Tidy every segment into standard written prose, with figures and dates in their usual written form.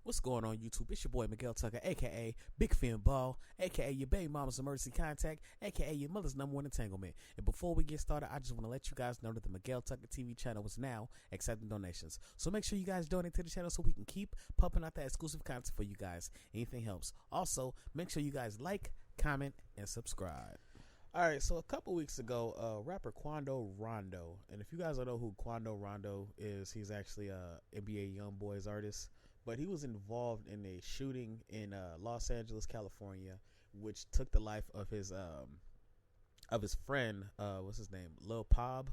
What's going on YouTube? It's your boy Miguel Tucker, aka Big Fin Ball, aka your baby mama's emergency contact, aka your mother's number one entanglement. And before we get started, I just want to let you guys know that the Miguel Tucker TV channel is now accepting donations. So make sure you guys donate to the channel so we can keep pumping out that exclusive content for you guys. Anything helps. Also, make sure you guys like, comment, and subscribe. Alright, so a couple weeks ago, rapper Quando Rondo, and if you guys don't know who Quando Rondo is, he's actually Nbayoungboy's artist, but he was involved in a shooting in Los Angeles, California, which took the life of his friend, what's his name, Lil Pob.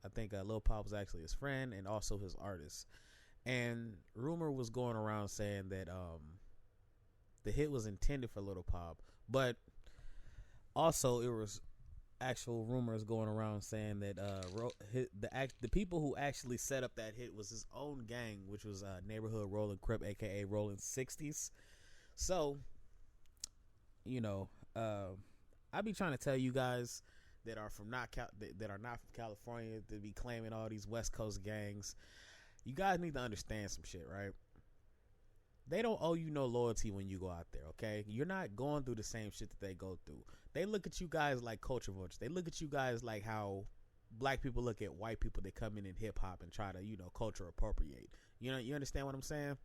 I think Lil Pob was actually his friend and also his artist. And rumor was going around saying that the hit was intended for Lil Pob, but also it was actual rumors going around saying that the people who actually set up that hit was his own gang, which was Neighborhood Rolling Crip, aka Rolling 60’s. So, you know, I be trying to tell you guys that are not from California to be claiming all these West Coast gangs. You guys need to understand some shit, right? They don't owe you no loyalty when you go out there, okay? You're not going through the same shit that they go through. They look at you guys like culture vultures. They look at you guys like how black people look at white people that come in hip hop and try to, culture appropriate. You understand what I'm saying?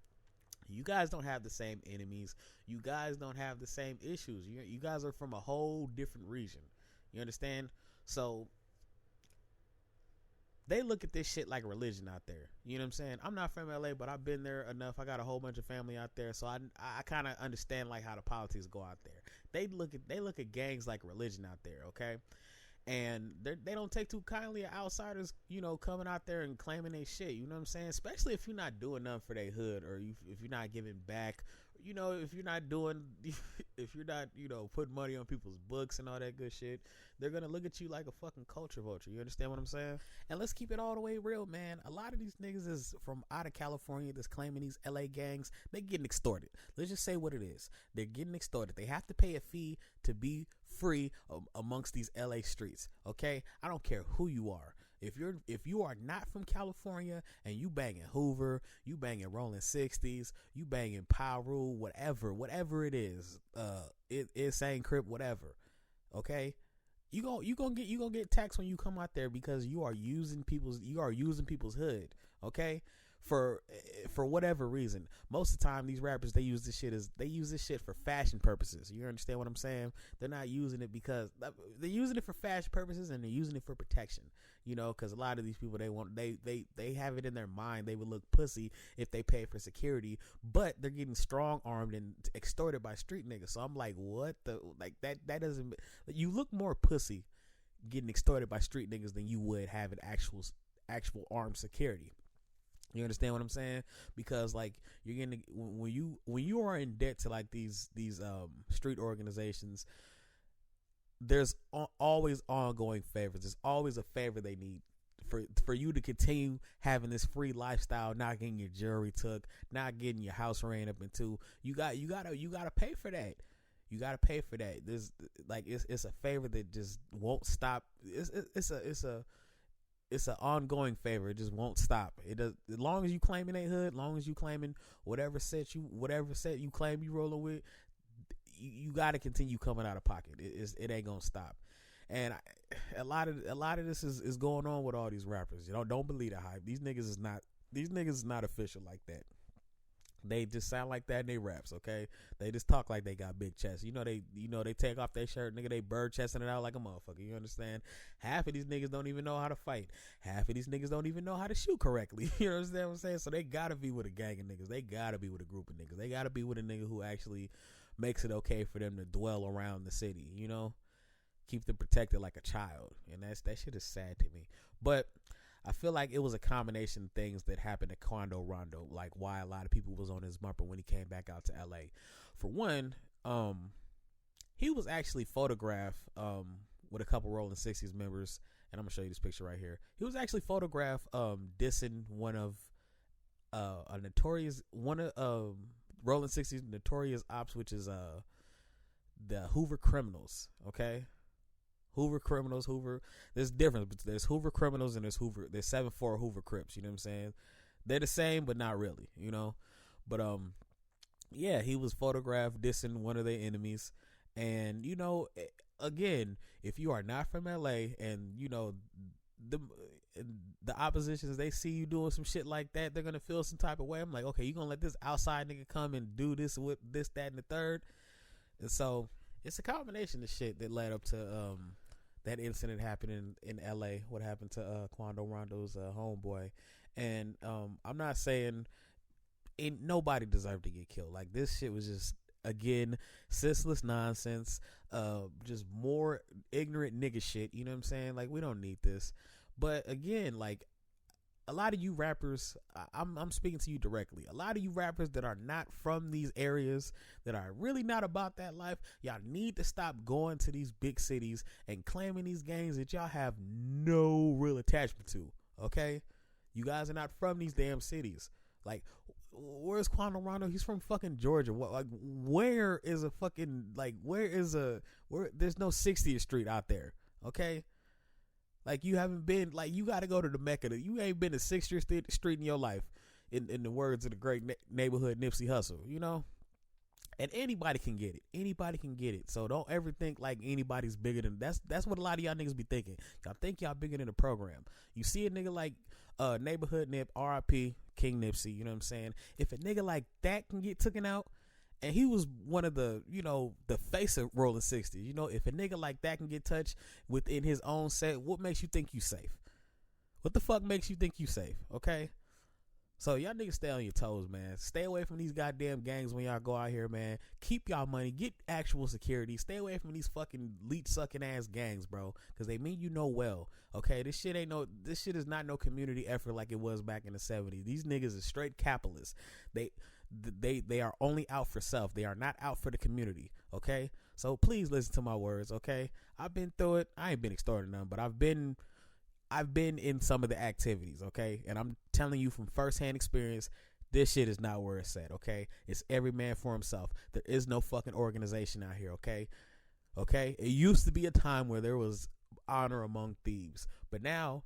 You guys don't have the same enemies. You guys don't have the same issues. You guys are from a whole different region. You understand? So they look at this shit like religion out there. You know what I'm saying? I'm not from LA, but I've been there enough. I got a whole bunch of family out there, so I kind of understand like how the politics go out there. They look at gangs like religion out there, okay? And they don't take too kindly of outsiders, coming out there and claiming they shit. You know what I'm saying? Especially if you're not doing nothing for their hood, or if you're not giving back. If you're not putting money on people's books and all that good shit, they're gonna look at you like a fucking culture vulture. You understand what I'm saying? And let's keep it all the way real, man. A lot of these niggas is from out of California that's claiming these LA gangs. They getting extorted. Let's just say what it is. They're getting extorted. They have to pay a fee to be free amongst these LA streets. Okay, I don't care who you are. If you are not from California and you banging Hoover, you banging Rolling 60's, you banging Pyru, whatever it is, it's saying Crip, whatever. Okay, you gonna get taxed when you come out there because you are using people's hood. Okay. For whatever reason, most of the time these rappers they use this shit for fashion purposes. You understand what I'm saying? They're not using it because they're using it for fashion purposes, and they're using it for protection. Because a lot of these people they have it in their mind they would look pussy if they pay for security, but they're getting strong armed and extorted by street niggas. So I'm like, what the that doesn't. You look more pussy getting extorted by street niggas than you would having actual armed security. You understand what I'm saying? Because like you're getting when you are in debt to like these street organizations, there's always ongoing favors. There's always a favor they need for you to continue having this free lifestyle, not getting your jewelry took, not getting your house ran up into. You gotta pay for that. You gotta pay for that. There's like it's a favor that just won't stop. It's an ongoing favor. It just won't stop. It does. As long as you claiming a hood, as long as you claiming whatever set you claim you rolling with, you got to continue coming out of pocket. It ain't gonna stop. And a lot of this is going on with all these rappers. Don't believe the hype. These niggas is not official like that. They just sound like that in their raps, okay? They just talk like they got big chests. They take off their shirt, nigga, they bird chesting it out like a motherfucker. You understand? Half of these niggas don't even know how to fight. Half of these niggas don't even know how to shoot correctly. You understand what I'm saying? So they gotta be with a gang of niggas. They gotta be with a group of niggas. They gotta be with a nigga who actually makes it okay for them to dwell around the city, Keep them protected like a child. And that shit is sad to me. But I feel like it was a combination of things that happened to Quando Rondo, like why a lot of people was on his bumper when he came back out to LA. For one, he was actually photographed with a couple Rolling 60's members, and I'm gonna show you this picture right here. He was actually photographed dissing one of Rolling 60's notorious ops, which is the Hoover Criminals. Okay. Hoover Criminals, there's difference, but there's Hoover Criminals and there's 7-4 Hoover Crips, you know what I'm saying? They're the same, but not really, But yeah, he was photographed dissing one of their enemies. And again, if you are not from LA, and the the oppositions, they see you doing some shit like that, they're gonna feel some type of way. I'm like, okay, you gonna let this outside nigga come and do this with this, that, and the third? And so it's a combination of shit that led up to that incident happening in LA. What happened to Quando Rondo's homeboy? And I'm not saying nobody deserved to get killed. Like, this shit was just, again, senseless nonsense, just more ignorant nigga shit. You know what I'm saying? Like, we don't need this. But again, like, a lot of you rappers, I'm speaking to you directly. A lot of you rappers that are not from these areas, that are really not about that life, y'all need to stop going to these big cities and claiming these gangs that y'all have no real attachment to. Okay, you guys are not from these damn cities. Like, where's Quando Rondo? He's from fucking Georgia. What, like, where is a fucking, like, where there's no 60th Street out there. Okay, like, you haven't been, like, you got to go to the Mecca. You ain't been to 60th Street in your life, in the words of the great neighborhood Nipsey Hussle, and anybody can get it. Anybody can get it. So don't ever think like anybody's bigger than, that's what a lot of y'all niggas be thinking. Y'all think y'all bigger than the program. You see a nigga like neighborhood Nip, R.I.P. King Nipsey, you know what I'm saying? If a nigga like that can get taken out, and he was one of the, the face of Rolling 60s, if a nigga like that can get touched within his own set, what makes you think you safe? What the fuck makes you think you safe? Okay? So y'all niggas stay on your toes, man. Stay away from these goddamn gangs when y'all go out here, man. Keep y'all money. Get actual security. Stay away from these fucking leech sucking ass gangs, bro. Because they mean you know well. Okay, this shit is not no community effort like it was back in the 70s. These niggas are straight capitalists. They are only out for self. They are not out for the community. Okay, so please listen to my words. Okay, I've been through it. I ain't been extorting none, but I've been in some of the activities, okay? And I'm telling you from firsthand experience, this shit is not where it's at, okay? It's every man for himself. There is no fucking organization out here, okay? Okay? It used to be a time where there was honor among thieves. But now,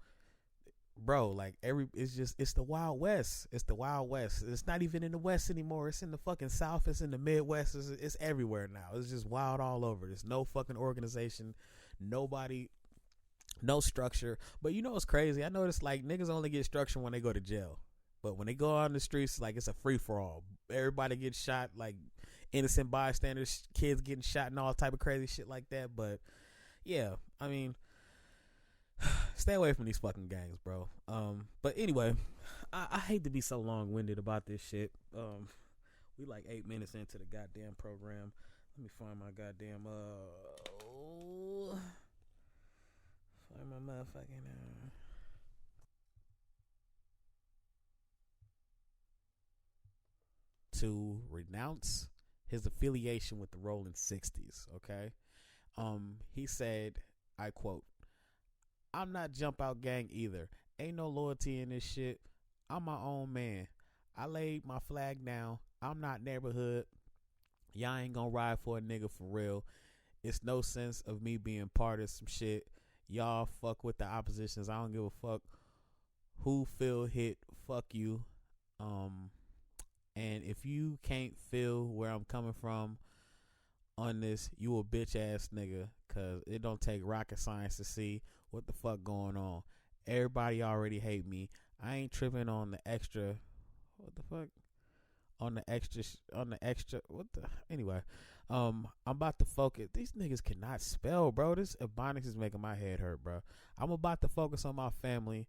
bro, like, it's the Wild West. It's the Wild West. It's not even in the West anymore. It's in the fucking South. It's in the Midwest. It's everywhere now. It's just wild all over. There's no fucking organization. Nobody... No structure. But you know what's crazy? I noticed like niggas only get structure when they go to jail. But when they go on the streets, like, it's a free for all. Everybody gets shot, like innocent bystanders, kids getting shot and all type of crazy shit like that. But yeah, I mean, stay away from these fucking gangs, bro. But anyway, I hate to be so long winded about this shit. We like 8 minutes into the goddamn program. Let me find my goddamn find my motherfucking to renounce his affiliation with the Rolling 60s. Okay, he said, I quote, "I'm not jump out gang either. Ain't no loyalty in this shit. I'm my own man. I laid my flag down. I'm not neighborhood. Y'all ain't gonna ride for a nigga for real. It's no sense of me being part of some shit. Y'all fuck with the oppositions. I don't give a fuck who feel hit. Fuck you. And if you can't feel where I'm coming from on this, you a bitch ass nigga, cause it don't take rocket science to see what the fuck going on. Everybody already hate me. I ain't tripping on the extra. What the fuck? On the extra. What the? Anyway, I'm about to focus. These niggas cannot spell, bro. This Ebonics is making my head hurt, bro. I'm about to focus on my family,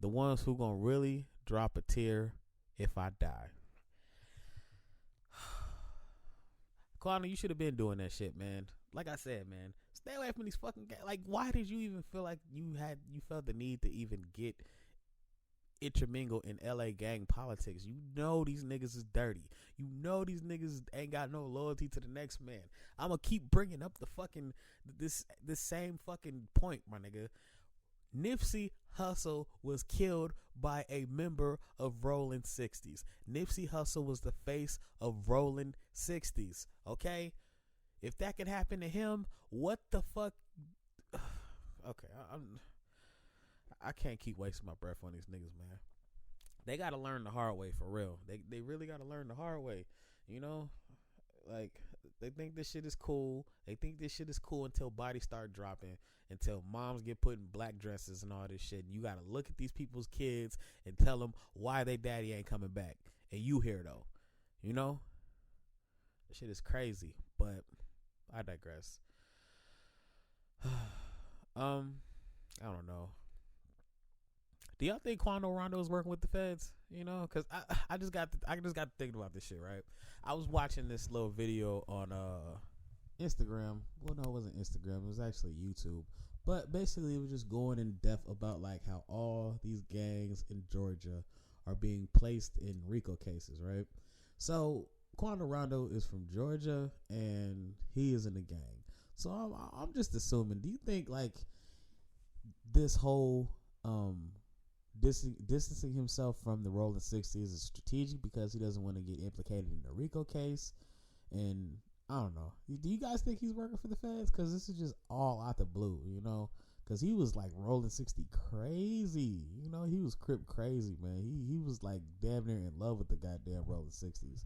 the ones who gonna really drop a tear if I die. Quando, you should have been doing that shit, man. Like I said, man, stay away from these fucking guys. Like, why did you even feel like you felt the need to even get intermingle in LA gang politics? You know these niggas is dirty. You know these niggas ain't got no loyalty to the next man. I'm gonna keep bringing up the fucking this same fucking point, my nigga. Nipsey Hussle was killed by a member of Rolling 60s. Nipsey Hussle was the face of Rolling 60s. Okay, if that could happen to him, what the fuck? Okay, I can't keep wasting my breath on these niggas, man. they got to learn the hard way for real. They really got to learn the hard way. You know, like they think this shit is cool. They think this shit is cool until bodies start dropping, until moms get put in black dresses and all this shit. And you got to look at these people's kids and tell them why they daddy ain't coming back. And you here though, you know, this shit is crazy. But I digress. I don't know. Do y'all think Quando Rondo is working with the feds? You know, because I just got thinking about this shit, right? I was watching this little video on Instagram. Well, no, it wasn't Instagram. It was actually YouTube. But basically, it was just going in depth about like how all these gangs in Georgia are being placed in RICO cases, right? So Quando Rondo is from Georgia, and he is in a gang. So I'm just assuming. Do you think like this whole distancing himself from the Rolling 60s is strategic because he doesn't want to get implicated in the RICO case? And I don't know. Do you guys think he's working for the feds? Because this is just all out the blue, you know? Because he was like Rolling 60 crazy. You know, he was Crip crazy, man. He was like damn near in love with the goddamn Rolling 60s.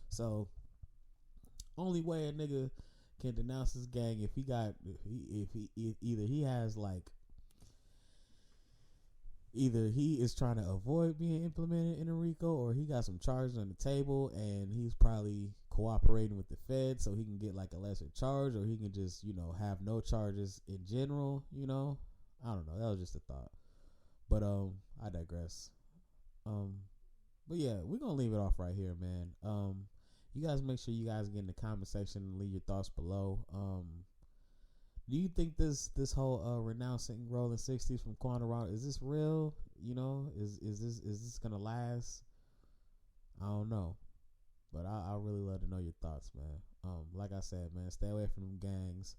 So, only way a nigga can denounce his gang if either he has like, either he is trying to avoid being implemented in a RICO, or he got some charges on the table and he's probably cooperating with the Fed so he can get like a lesser charge, or he can just, you know, have no charges in general, you know. I don't know. That was just a thought. But I digress. But yeah, we're gonna leave it off right here, man. You guys make sure you guys get in the comment section and leave your thoughts below. Do you think this whole renouncing Rolling 60s from Quando Rondo, is this real? You know, is this gonna last? I don't know, but I really love to know your thoughts, man. Like I said, man, stay away from them gangs,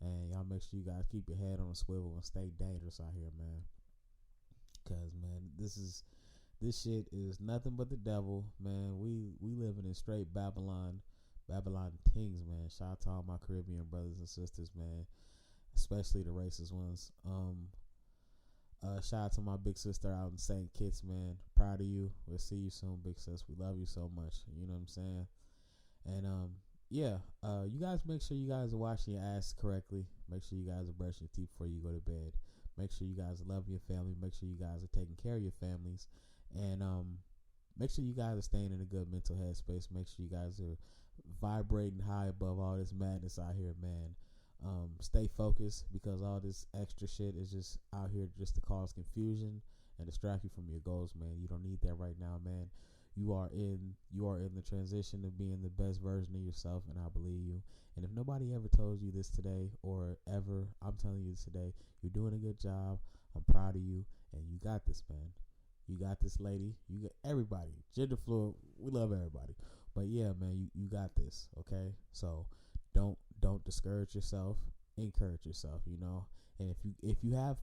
and y'all make sure you guys keep your head on a swivel and stay dangerous out here, man. Cause man, this shit is nothing but the devil, man. We living in straight Babylon things, man. Shout out to all my Caribbean brothers and sisters, man, especially the racist ones. Shout out to my big sister out in St. Kitts, man. Proud of you. We'll see you soon, big sis. We love you so much. You know what I'm saying? And yeah, you guys make sure you guys are washing your ass correctly. Make sure you guys are brushing your teeth before you go to bed. Make sure you guys love your family. Make sure you guys are taking care of your families. And make sure you guys are staying in a good mental headspace. Make sure you guys are vibrating high above all this madness out here, man. Stay focused, because all this extra shit is just out here just to cause confusion and distract you from your goals, man. You don't need that right now, man. You are in the transition of being the best version of yourself, and I believe you. And if nobody ever told you this today, or ever, I'm telling you this today. You're doing a good job. I'm proud of you, and you got this, man. You got this, lady. You got everybody. Gender fluid. We love everybody. But yeah, man, you got this. Okay, so don't discourage yourself. Encourage yourself. You know, and if you have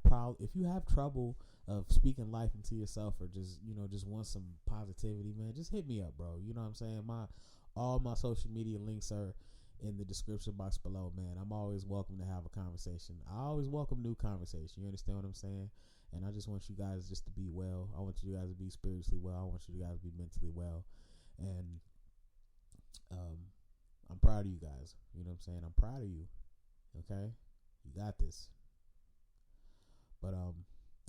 trouble of speaking life into yourself, or just want some positivity, man, just hit me up, bro. You know what I'm saying? All my social media links are in the description box below, man. I'm always welcome to have a conversation. I always welcome new conversation. You understand what I'm saying? And I just want you guys just to be well. I want you guys to be spiritually well. I want you guys to be mentally well. And I'm proud of you guys. You know what I'm saying? I'm proud of you. Okay? You got this. But I'm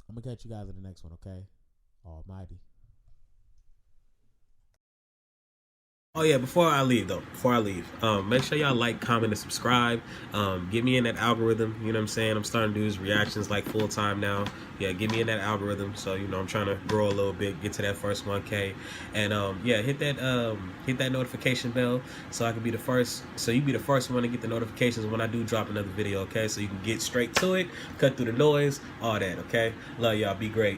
gonna catch you guys in the next one, okay? Almighty. Oh yeah, before I leave, make sure y'all like, comment, and subscribe. Get me in that algorithm. You know what I'm saying? I'm starting to do these reactions like full time now. Yeah, get me in that algorithm. So I'm trying to grow a little bit, get to that first 1K, and yeah, hit that notification bell so I can be the first. So you be the first one to get the notifications when I do drop another video. Okay, so you can get straight to it, cut through the noise, all that. Okay, love y'all. Be great.